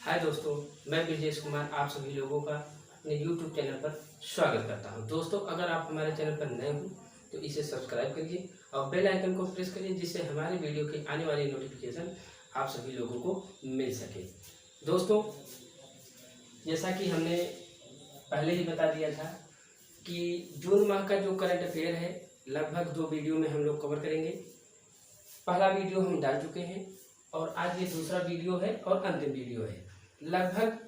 हाय दोस्तों, मैं ब्रजेश कुमार आप सभी लोगों का अपने YouTube चैनल पर स्वागत करता हूं। दोस्तों, अगर आप हमारे चैनल पर नए हो तो इसे सब्सक्राइब करिए और बेल आइकन को प्रेस करिए, जिससे हमारे वीडियो की आने वाली नोटिफिकेशन आप सभी लोगों को मिल सके। दोस्तों, जैसा कि हमने पहले ही बता दिया था कि जून माह का जो करंट अफेयर है लगभग 2 वीडियो में हम लोग कवर करेंगे। पहला वीडियो हम डाल चुके हैं और आज ये दूसरा वीडियो है और अंतिम वीडियो है। लगभग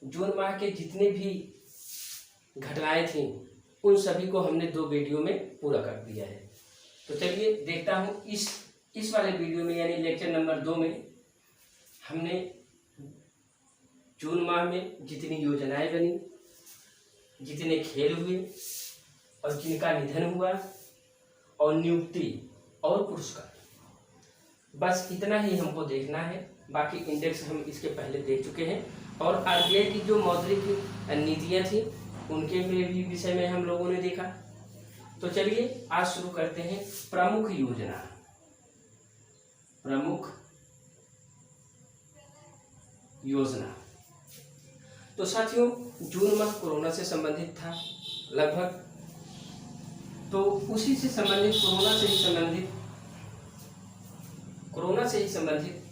जून माह के जितने भी घटनाएं थी उन सभी को हमने 2 वीडियो में पूरा कर दिया है। तो चलिए देखता हूँ इस वाले वीडियो में यानी लेक्चर नंबर 2 में हमने जून माह में जितनी योजनाएं बनी, जितने खेल हुए और जिनका निधन हुआ और नियुक्ति और पुरस्कार, बस इतना ही हमको देखना है। बाकी इंडेक्स हम इसके पहले देख चुके हैं और आरबीआई की जो मौद्रिक नीतियां थी उनके भी विषय में हम लोगों ने देखा। तो चलिए आज शुरू करते हैं प्रमुख योजना। प्रमुख योजना तो साथियों, जून माह कोरोना से संबंधित था लगभग, तो उसी से संबंधित कोरोना से ही संबंधित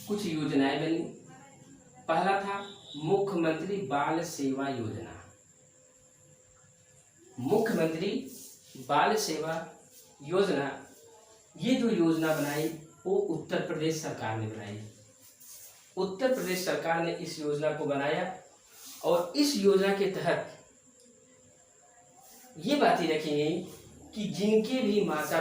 कुछ योजनाएं बनी। पहला था मुख्यमंत्री बाल सेवा योजना। मुख्यमंत्री बाल सेवा योजना, ये जो योजना बनाई वो उत्तर प्रदेश सरकार ने बनाई। उत्तर प्रदेश सरकार ने इस योजना को बनाया और इस योजना के तहत ये बातें रखी गई कि जिनके भी माता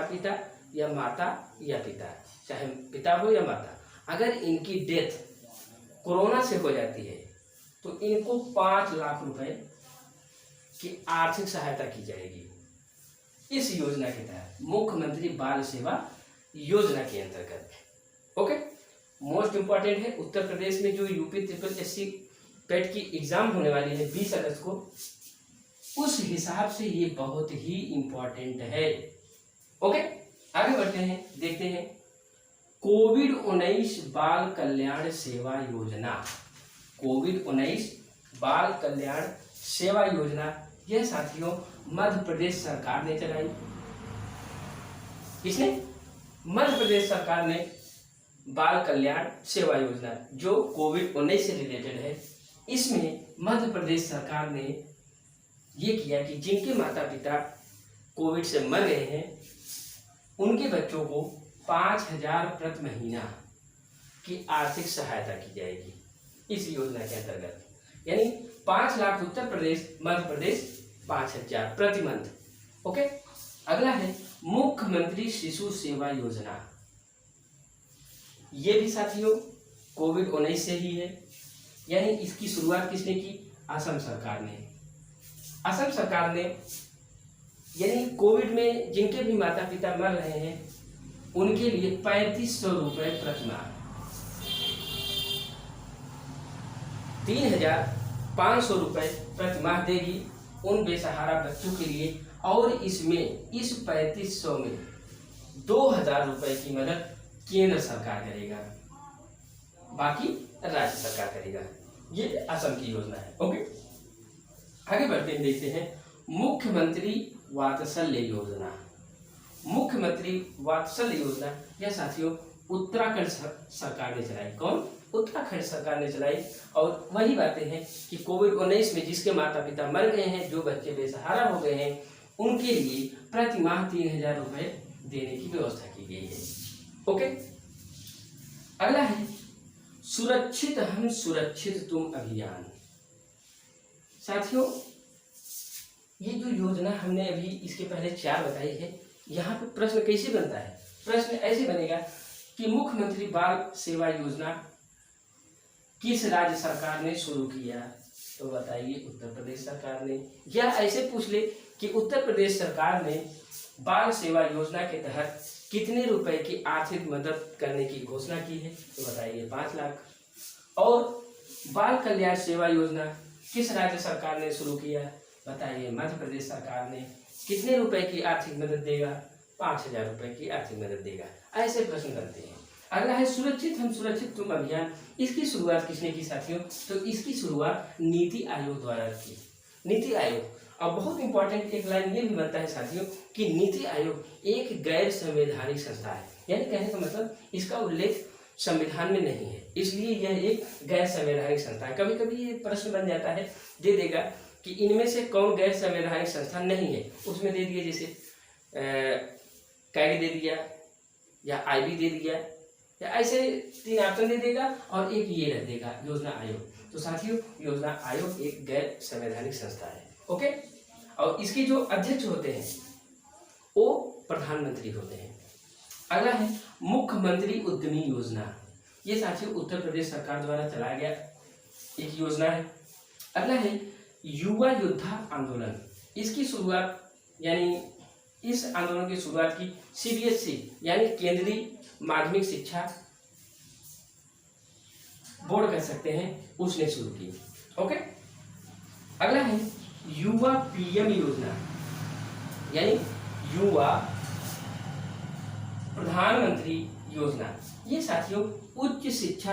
पिता या माता या पिता, चाहे पिता हो या माता, अगर इनकी डेथ कोरोना से हो जाती है तो इनको 5 लाख रुपए की आर्थिक सहायता की जाएगी। इस योजना के तहत मुख्यमंत्री बाल सेवा योजना के अंतर्गत। ओके, मोस्ट इंपॉर्टेंट है, उत्तर प्रदेश में जो यूपी SSC पेट की एग्जाम होने वाली है 20 अगस्त को, उस हिसाब से ये बहुत ही इंपॉर्टेंट है। ओके, आगे बढ़ते हैं, देखते हैं कोविड-19 बाल कल्याण सेवा योजना। कोविड-19 बाल कल्याण सेवा योजना यह साथियों मध्य प्रदेश सरकार ने चलाई। किसने? मध्य प्रदेश सरकार ने बाल कल्याण सेवा योजना जो कोविड-19 से रिलेटेड है, इसमें मध्य प्रदेश सरकार ने ये किया कि जिनके माता पिता कोविड से मर गए हैं उनके बच्चों को 5,000 प्रति महीना की आर्थिक सहायता की जाएगी इस योजना के अंतर्गत। यानी 5 लाख उत्तर प्रदेश, मध्य प्रदेश 5,000 प्रति मंथ। ओके, अगला है मुख्यमंत्री शिशु सेवा योजना। ये भी साथियों कोविड-19 से ही है, यानी इसकी शुरुआत किसने की? असम सरकार ने। असम सरकार ने यानी कोविड में जिनके भी माता पिता मर रहे हैं उनके लिए 3500 रुपए प्रति माह, 3,500 रुपए प्रति माह देगी उन बेसहारा बच्चों के लिए। और इसमें इस 3500 में 2,000 रुपए की मदद केंद्र सरकार करेगा, बाकी राज्य सरकार करेगा। ये असम की योजना है। ओके, आगे बढ़ते हैं, देखते हैं मुख्यमंत्री वात्सल्य योजना। मुख्यमंत्री वात्सल्य योजना यह साथियों उत्तराखंड सरकार ने चलाई। कौन? उत्तराखंड सरकार ने चलाई। और वही बातें हैं कि कोविड-19 में जिसके माता पिता मर गए हैं, जो बच्चे बेसहारा हो गए हैं, उनके लिए प्रति माह 3,000 रुपए देने की व्यवस्था की गई है। ओके, अगला है सुरक्षित हम सुरक्षित तुम अभियान। साथियों, ये जो योजना हमने अभी इसके पहले 4 बताई है, यहाँ पे प्रश्न कैसे बनता है? प्रश्न ऐसे बनेगा कि मुख्यमंत्री बाल सेवा योजना किस राज्य सरकार ने शुरू किया? तो बताइए उत्तर प्रदेश सरकार ने। या ऐसे पूछ ले कि उत्तर प्रदेश सरकार ने बाल सेवा योजना के तहत कितने रुपए की आर्थिक मदद करने की घोषणा की है? तो बताइए 5 लाख। और बाल कल्याण सेवा योजना किस राज्य सरकार ने शुरू किया? बताइए मध्य प्रदेश सरकार ने। कितने रुपए की आर्थिक मदद देगा? 5,000 रुपए की आर्थिक मदद देगा। ऐसे प्रश्न बनते हैं। अगला है सुरक्षित हम सुरक्षित तुम अभियान। इसकी शुरुआत किसने की साथियों? तो इसकी शुरुआत नीति आयोग द्वारा की। नीति आयोग, और बहुत इंपॉर्टेंट एक लाइन ये भी बनता है साथियों कि नीति आयोग एक गैर संवैधानिक संस्था है, यानी कहने का मतलब इसका उल्लेख संविधान में नहीं है, इसलिए यह एक गैर संवैधानिक संस्था है। कभी कभी ये प्रश्न बन जाता है, दे देगा कि इनमें से कौन गैर संवैधानिक संस्था नहीं है, उसमें दे दिए जैसे कैग दे दिया या आईबी दे दिया, या ऐसे 3 ऑप्शन दे देगा और एक ये रख देगा योजना आयोग। तो साथियों योजना आयोग एक गैर संवैधानिक संस्था है। ओके, और इसके जो अध्यक्ष होते हैं वो प्रधानमंत्री होते हैं। अगला है मुख्यमंत्री उद्यमी योजना। ये साथियों उत्तर प्रदेश सरकार द्वारा चलाया गया एक योजना है। अगला है युवा योद्धा आंदोलन। इसकी शुरुआत यानी इस आंदोलन की शुरुआत की सीबीएसई यानी केंद्रीय माध्यमिक शिक्षा बोर्ड कह सकते हैं, उसने शुरू की। ओके, अगला है युवा पीएम योजना यानी युवा प्रधानमंत्री योजना। ये साथियों उच्च शिक्षा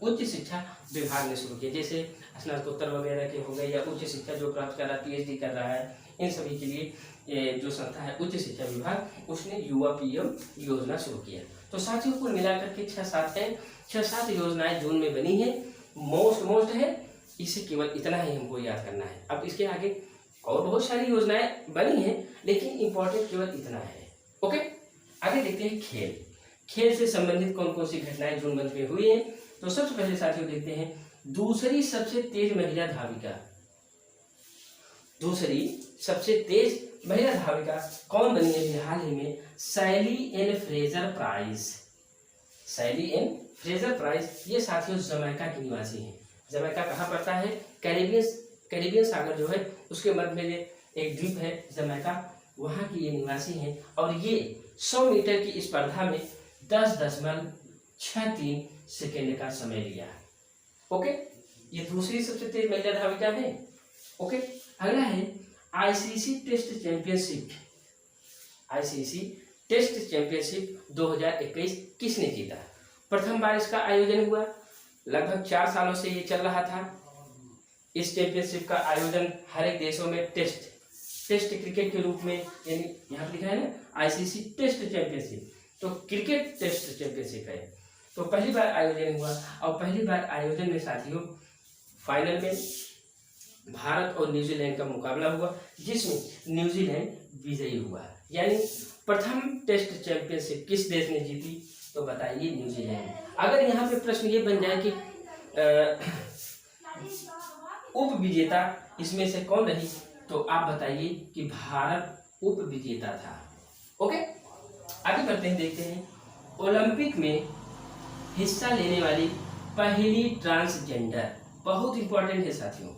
उच्च शिक्षा विभाग ने शुरू किया, जैसे स्नातकोत्तर वगैरह के हो गए या उच्च शिक्षा जो प्राप्त कर रहा है, पीएचडी कर रहा है, इन सभी के लिए जो संस्था है उच्च शिक्षा विभाग, उसने युवा पीएम योजना शुरू किया। तो साथियों कुल मिलाकर के 6-7 योजनाएं जून में बनी है। मोस्ट है, इसे केवल इतना ही हमको याद करना है। अब इसके आगे और बहुत सारी योजनाएं बनी हैं, लेकिन इंपॉर्टेंट केवल इतना है। ओके, आगे देखते हैं खेल से संबंधित कौन कौन सी घटनाएं जून मंथ में हुई है। तो सबसे पहले साथियों देखते हैं दूसरी सबसे तेज महिला धाविका। दूसरी सबसे तेज महिला धाविका कौन बनी है हाल ही में? सैली एन फ्रेजर प्राइस। सैली एन फ्रेजर प्राइस ये साथियों जमैका की निवासी हैं। जमैका कहाँ पड़ता है? कैरिबियन सागर जो है उसके मध्य में एक द्वीप है जमैका, वहाँ की ये निवासी हैं। और ये 100 मीटर की स्पर्धा में 10.63 सेकेंड का समय लिया। ओके, ये दूसरी सबसे तेज महिला धाविका है। ओके, अगला है ICC test championship. ICC test championship 2021 किसने जीता? प्रथम बार इसका आयोजन हुआ, लगभग 4 सालों से ये चल रहा था। इस चैंपियनशिप का आयोजन हर एक देशों में टेस्ट क्रिकेट के रूप में, यानी यहाँ पर लिखा है ना आईसीसी टेस्ट चैंपियनशिप, तो क्रिकेट टेस्ट चैंपियनशिप है। तो पहली बार आयोजन हुआ और पहली बार आयोजन में साथियों फाइनल में भारत और न्यूजीलैंड का मुकाबला हुआ, जिसमें न्यूजीलैंड विजयी हुआ। यानी प्रथम टेस्ट चैंपियनशिप किस देश ने जीती? तो बताइए न्यूजीलैंड। अगर यहाँ पे प्रश्न ये बन जाए कि उप विजेता इसमें से कौन रही, तो आप बताइए कि भारत उप विजेता था। ओके, आगे बढ़ते हैं, देखते हैं ओलंपिक में हिस्सा लेने वाली पहली ट्रांसजेंडर। बहुत इंपॉर्टेंट है साथियों।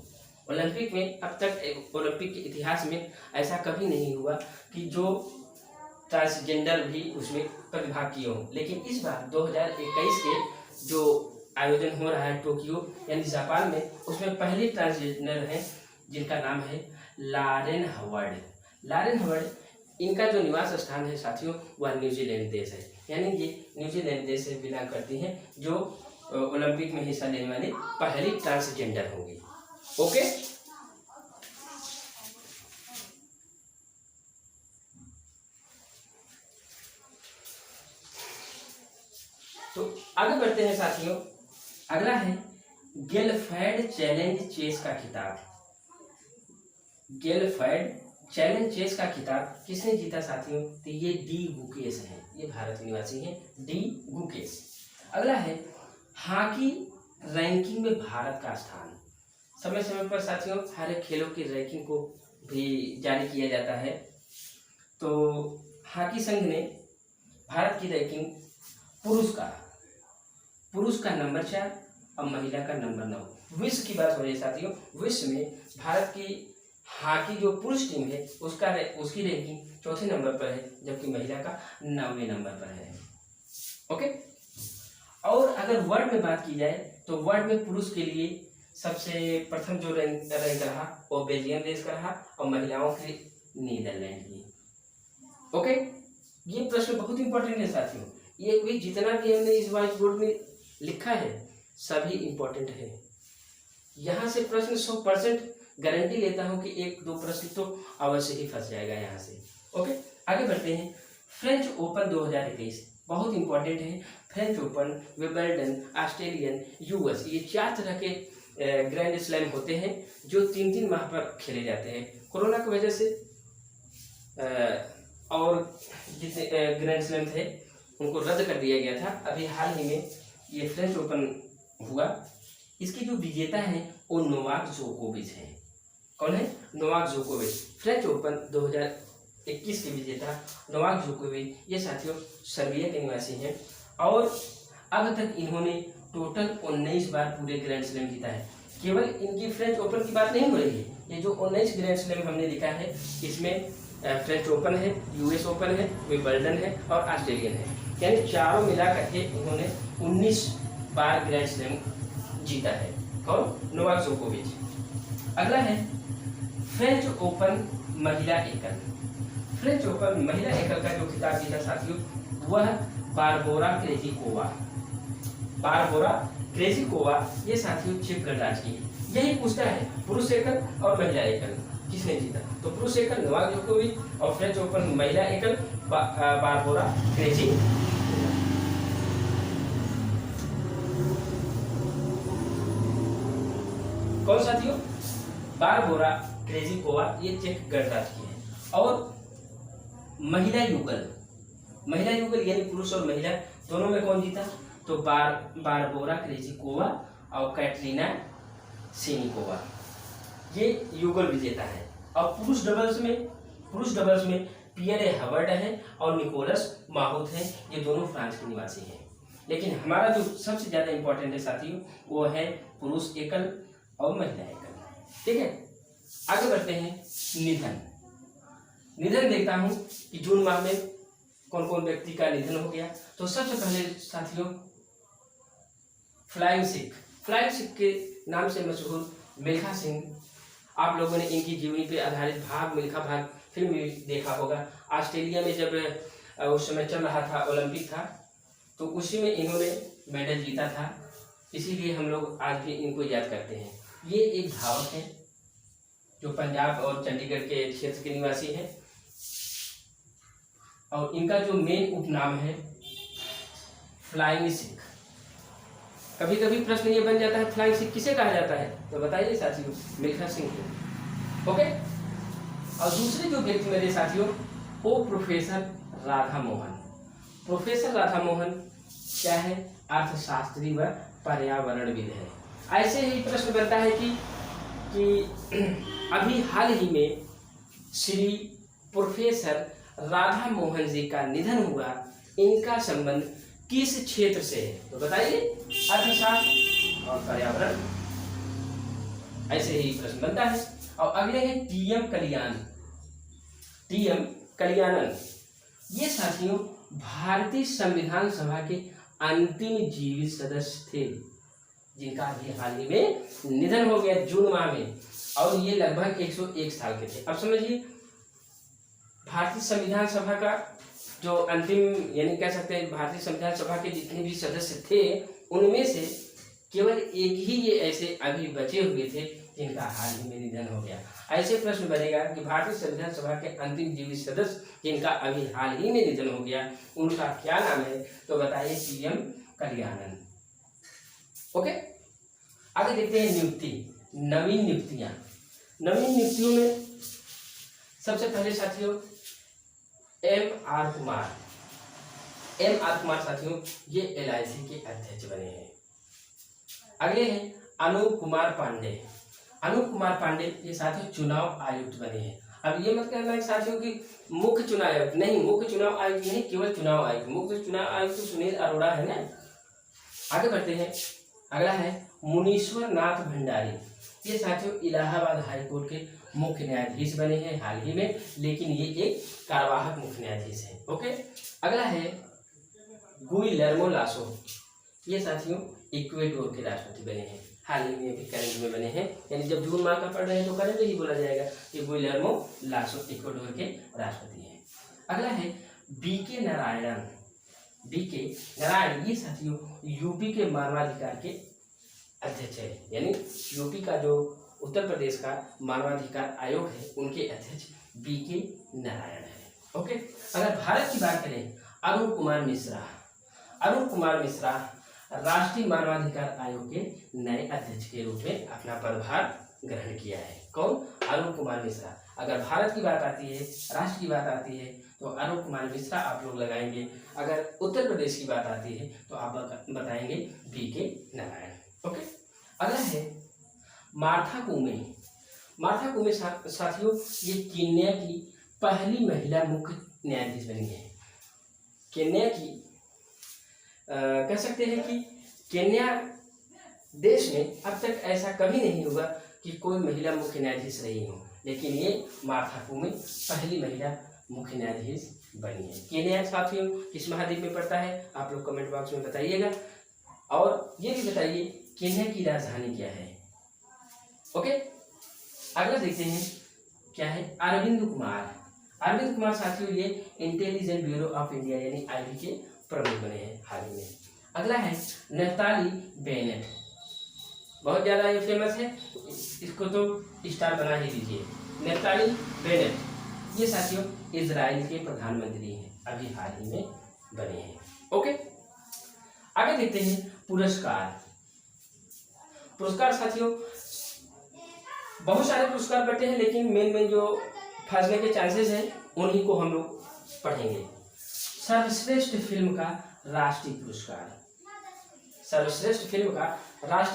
ओलंपिक में अब तक ओलंपिक के इतिहास में ऐसा कभी नहीं हुआ कि जो ट्रांसजेंडर भी उसमें प्रतिभाग किए हों, लेकिन इस बार 2021 के जो आयोजन हो रहा है टोक्यो यानी जापान में, उसमें पहले ट्रांसजेंडर हैं जिनका नाम है लारेन हवर्ड। लारेन हवर्ड, इनका जो निवास स्थान है साथियों वह न्यूजीलैंड देश है, यानी ये न्यूजीलैंड देश से बिलोंग करती हैं, जो ओलंपिक में हिस्सा लेने वाली पहली ट्रांसजेंडर होंगी। ओके, तो आगे बढ़ते हैं साथियों। अगला है गेलफैड चैलेंज चेस का खिताब। गेलफैड चैलेंज चेस का खिताब किसने जीता साथियों? तो ये डी गुकेश हैं, ये भारत निवासी हैं, डी गुकेश। अगला है हॉकी रैंकिंग में भारत का स्थान। समय समय पर साथियों हर एक खेलों की रैंकिंग को भी जारी किया जाता है। तो हॉकी संघ ने भारत की रैंकिंग पुरुष का नंबर 4 और महिला का नंबर 9। विश्व की बात हो रही है साथियों, विश्व में भारत की हॉकी जो पुरुष टीम है उसकी रैंकिंग 4थे नंबर पर है, जबकि महिला का 9वें नंबर पर है। ओके, और अगर वर्ल्ड में बात की जाए तो वर्ल्ड में पुरुष के लिए सबसे प्रथम जो रैंक रहा वो बेल्जियम देश का रहा और महिलाओं के नीदरलैंड की। ओके, ये प्रश्न बहुत इंपॉर्टेंट है साथियों, ये भी जितना भी हमने इस व्हाइट बोर्ड में लिखा है सभी इंपॉर्टेंट है। यहाँ से प्रश्न 100% गारंटी लेता हूँ कि 1-2 प्रश्न तो अवश्य ही फंस जाएगा यहाँ से। ओके, आगे बढ़ते हैं। फ्रेंच ओपन 2021 बहुत इंपॉर्टेंट है। French open, Wimbledon, Australian, US, ये 4 तरह के ग्रैंड स्लैम होते हैं जो 3-3 माह पर खेले जाते हैं। कोरोना की वजह से और जितने ग्रैंड स्लैम थे उनको रद्द कर दिया गया था। अभी हाल ही में ये फ्रेंच ओपन हुआ। इसके जो विजेता हैं वो नोवाक जोकोविच हैं। कौन है? नोवाक जोकोविच। फ्रेंच ओपन 2021 के विजेता नोवाक जोकोविच, ये साथियों सर्बिया के निवासी हैं और अब तक इन्होंने टोटल 19 बार पूरे ग्रैंड स्लैम जीता है। केवल इनकी फ्रेंच ओपन की बात नहीं हो रही है। ये जो 19 ग्रैंड स्लैम हमने लिखा है इसमें फ्रेंच ओपन है, यूएस ओपन है, विंबलडन है और ऑस्ट्रेलियन है, यानी चारों मिला करके इन्होंने 19 बार ग्रैंड स्लैम जीता है। कौन? नोवाक जोकोविच। अगला है फ्रेंच ओपन महिला एकल। फ्रेंच ओपन महिला एकल का जो खिताब जीता साथियों वह बारबोरा क्रेजिकोवा। बारबोरा क्रेजिकोवा ये साथियों चेक गणराज्य की है। यही पूछता है पुरुष एकल और महिला एकल किसने जीता, तो पुरुष एकल नोवाक जोकोविच और फ्रेंच ओपन महिला एकल बारबोरा क्रेजिकोवा। कौन साथियों? बारबोरा क्रेजिकोवा ये चेक गणराज्य की है। और महिला युगल, महिला युगल यानी पुरुष और महिला दोनों में कौन जीता, तो बारबोरा क्रेजिकोवा और कैटरीना सेनिकोवा ये युगल विजेता है। और पुरुष डबल्स में पियरे हवर्ड है और निकोलस माहुत है, ये दोनों फ्रांस के निवासी हैं। लेकिन हमारा जो सबसे ज्यादा इंपॉर्टेंट है साथियों वो है पुरुष एकल और महिला एकल। ठीक है, आगे बढ़ते हैं। निधन देखता हूं कि जून माह में कौन कौन व्यक्ति का निधन हो गया। तो सबसे पहले साथियों फ्लाइंग सिख के नाम से मशहूर मिल्खा सिंह, आप लोगों ने इनकी जीवनी पे आधारित मिल्खा भाग फिल्म भी देखा होगा। ऑस्ट्रेलिया में जब उस समय चल रहा था ओलंपिक था तो उसी में इन्होंने मेडल जीता था, इसीलिए हम लोग आज भी इनको याद करते हैं। ये एक धावक है जो पंजाब और चंडीगढ़ के क्षेत्र के निवासी हैं और इनका जो मेन उपनाम है फ्लाइंग सिख। कभी कभी प्रश्न ये बन जाता है फ्लाइंग सिख किसे कहा जाता है, तो बताइए साथियों, मिल्खा सिंह को। ओके, और दूसरे जो व्यक्ति मेरे साथियों वो प्रोफेसर राधा मोहन। प्रोफेसर राधा मोहन क्या है? अर्थशास्त्री व पर्यावरणविद है। ऐसे ही प्रश्न बनता है कि अभी हाल ही में श्री प्रोफेसर राधा मोहन जी का निधन हुआ, इनका संबंध किस क्षेत्र से है, तो बताइए। अर्थशास्त्र और पर्यावरण, ऐसे ही प्रश्न बनता है। और अगले हैं टीएम कल्याणन। ये साथियों भारतीय संविधान सभा के अंतिम जीवित सदस्य थे जिनका अभी हाल ही में निधन हो गया जून माह में, और ये लगभग 101 साल के थे। अब समझिए भारतीय संविधान सभा का जो अंतिम यानी कह सकते हैं भारतीय संविधान सभा के जितने भी सदस्य थे उनमें से केवल एक ही ये ऐसे अभी बचे हुए थे जिनका हाल ही में निधन हो गया। ऐसे प्रश्न बनेगा कि भारतीय संविधान सभा के अंतिम जीवित सदस्य जिनका अभी हाल ही में निधन हो गया उनका क्या नाम है, तो बताइए टीएम कल्याणन। ओके, आगे देखते हैं नवीन नियुक्तियों में सबसे पहले साथियों एम आर कुमार साथियों ये LIC के अध्यक्ष बने हैं। अगले हैं अनूप कुमार पांडे ये साथियों चुनाव आयुक्त बने हैं। अब ये मत कहना साथियों कि मुख्य चुनाव आयुक्त नहीं, मुख्य चुनाव आयुक्त नहीं, केवल चुनाव आयुक्त। मुख्य चुनाव आयुक्त तो सुनील अरोड़ा है ना। आगे बढ़ते हैं, अगला है मुनीश्वर नाथ भंडारी। ये साथियों इलाहाबाद हाई कोर्ट के मुख्य न्यायाधीश बने हैं हाल ही में, लेकिन ये एक कार्यवाहक मुख्य न्यायाधीश है। ओके, अगला है गुइलेर्मो लासो। ये साथियों इक्वेडोर के राष्ट्रपति बने हैं, हाल ही में भी करंट में बने हैं, यानी जब जून माह का पढ़ रहे हैं तो करंट ही बोला जाएगा। ये गुइलेर्मो लासो इक्वेडोर के राष्ट्रपति हैं। अगला है BK नारायणन। बीके नारायण, ये साथियों यूपी के मानवाधिकार के अध्यक्ष है, यानी यूपी का जो उत्तर प्रदेश का मानवाधिकार आयोग है उनके अध्यक्ष बीके नारायण है। ओके, अगर भारत की बात करें, अरुण कुमार मिश्रा राष्ट्रीय मानवाधिकार आयोग के नए अध्यक्ष के रूप में अपना पदभार ग्रहण किया है। कौन? अरुण कुमार मिश्रा। अगर भारत की बात आती है, राष्ट्र की बात आती है, तो अरुण कुमार मिश्रा आप लोग लगाएंगे। अगर उत्तर प्रदेश की बात आती है तो आप बताएंगे बीके नारायण। ओके, अगला है मार्था कुमे साथियों, ये केन्या की पहली महिला मुख्य न्यायाधीश बनी है। केन्या की कह सकते हैं कि केन्या देश में अब तक ऐसा कभी नहीं हुआ कि कोई महिला मुख्य न्यायाधीश रही हो, लेकिन ये मार्था कुमे पहली महिला मुख्य न्यायाधीश बनी है। केन्या साथियों किस महाद्वीप में पड़ता है, आप लोग कमेंट बॉक्स में बताइएगा। और ये भी बताइए केन्या की राजधानी क्या है। ओके, अगला देखते हैं क्या है। अरविंद कुमार साथियों ये इंटेलिजेंट ब्यूरो ऑफ इंडिया यानी आईबी के प्रमुख बने हैं हाल ही में। अगला है नफ्ताली बेनेट, बहुत ज्यादा ये फेमस है, इसको तो स्टार बना ही दीजिए। नफ्ताली बेनेट ये साथियों इजराइल के प्रधानमंत्री हैं, अभी हाल ही में बने हैं। ओके, आगे देखते हैं पुरस्कार साथियों बहुत सारे पुरस्कार बटे हैं, लेकिन मेन जो फंसने के चांसेस हैं उन्हीं को हम लोग पढ़ेंगे। सर्वश्रेष्ठ फिल्म का राष्ट्रीय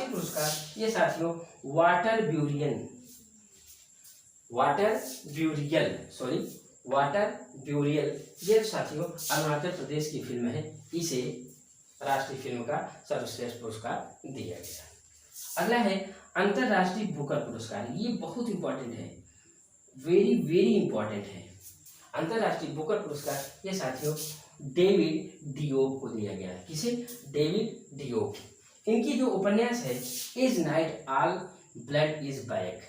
पुरस्कार ये साथियों वाटर ब्यूरियल ये साथियों अरुणाचल प्रदेश की फिल्म है, इसे राष्ट्रीय फिल्म का सर्वश्रेष्ठ पुरस्कार दिया गया। अगला है अंतरराष्ट्रीय बुकर पुरस्कार, ये बहुत इंपॉर्टेंट है, वेरी इंपॉर्टेंट है। अंतरराष्ट्रीय बुकर पुरस्कार ये साथियों डेविड डियोप को दिया गया है। किसे? David Diop. इनकी जो उपन्यास है is night all blood is back,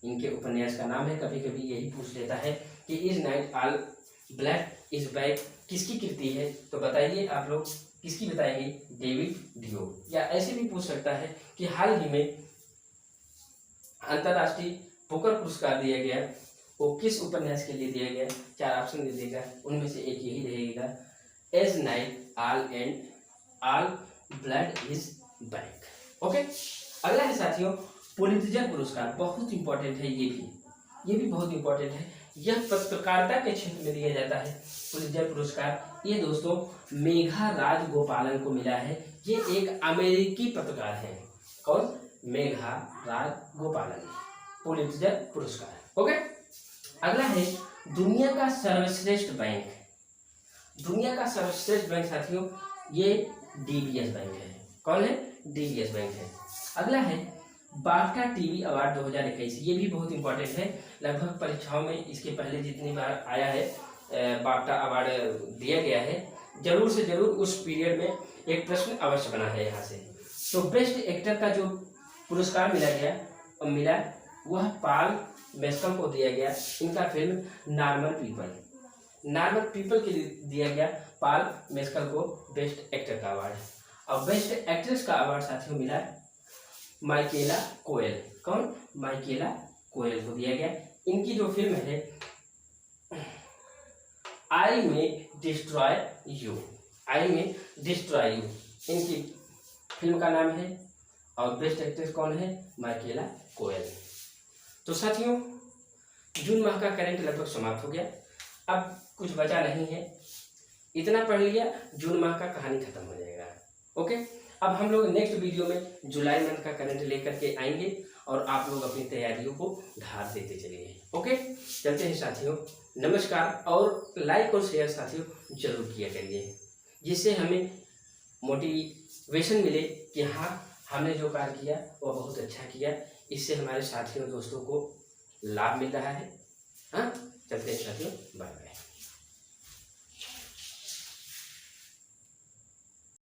इनके उपन्यास का नाम है, कभी कभी यही पूछ लेता है कि is night all blood is back किसकी कृति है, तो बताइए आप लोग किसकी बताएंगे? David Diop. या ऐसे भी पूछ सकता है कि हाल ही में अंतरराष्ट्रीय बुकर पुरस्कार दिया गया वो किस उपन्यास के लिए दिया गया? 4 ऑप्शन दे देगा, उनमें से एक यही रहेगा, as night all blood is back. Okay, अगला है साथियों पुलित्जर पुरस्कार, बहुत इंपॉर्टेंट है, ये भी बहुत इंपॉर्टेंट है। यह पत्रकारिता के क्षेत्र में दिया जाता है। पुलित्जर पुरस्कार ये दोस्तों मेघा राजगोपालन को मिला है, ये एक अमेरिकी पत्रकार है। कौन? मेघा राजगोपालन, पुलित्जर पुरस्कार। ओके, अगला है दुनिया का सर्वश्रेष्ठ बैंक साथियों ये डीबीएस बैंक है। कौन है? डीबीएस बैंक है। अगला है बाफ्टा टीवी अवार्ड 2021, ये भी बहुत इंपॉर्टेंट है, लगभग परीक्षाओं में इसके पहले जितनी बार आया है बाफ्टा अवार्ड दिया गया है, जरूर से जरूर उस पीरियड में एक प्रश्न अवश्य बना है यहाँ से। तो बेस्ट एक्टर का जो पुरस्कार मिला वह पॉल मेस्कल को दिया गया। इनका फिल्म नॉर्मल पीपल के लिए दिया गया पॉल मेस्कल को बेस्ट एक्टर का अवार्ड। और बेस्ट एक्ट्रेस का अवार्ड साथियों मिला माइकेला कोएल। कौन? माइकेला कोएल को दिया गया। इनकी जो फिल्म है आई में डिस्ट्रॉय यू, इनकी फिल्म का नाम है। और बेस्ट एक्ट्रेस कौन है? माइकेला कोएल। तो साथियों जून माह का करंट लगभग समाप्त हो गया, अब कुछ बचा नहीं है, इतना पढ़ लिया जून माह का कहानी खत्म हो जाएगा। ओके, अब हम लोग नेक्स्ट वीडियो में जुलाई मंथ का करंट लेकर के आएंगे और आप लोग अपनी तैयारियों को धार देते चलिए। ओके, चलते हैं साथियों, नमस्कार। और लाइक और शेयर साथियों जरूर किया करिए, जिससे हमें मोटिवेशन मिले कि हाँ हमने जो कार्य किया वो बहुत अच्छा किया, इससे हमारे साथियों दोस्तों को लाभ मिल रहा है। हाँ, चलते हैं साथियों, बाय बाय।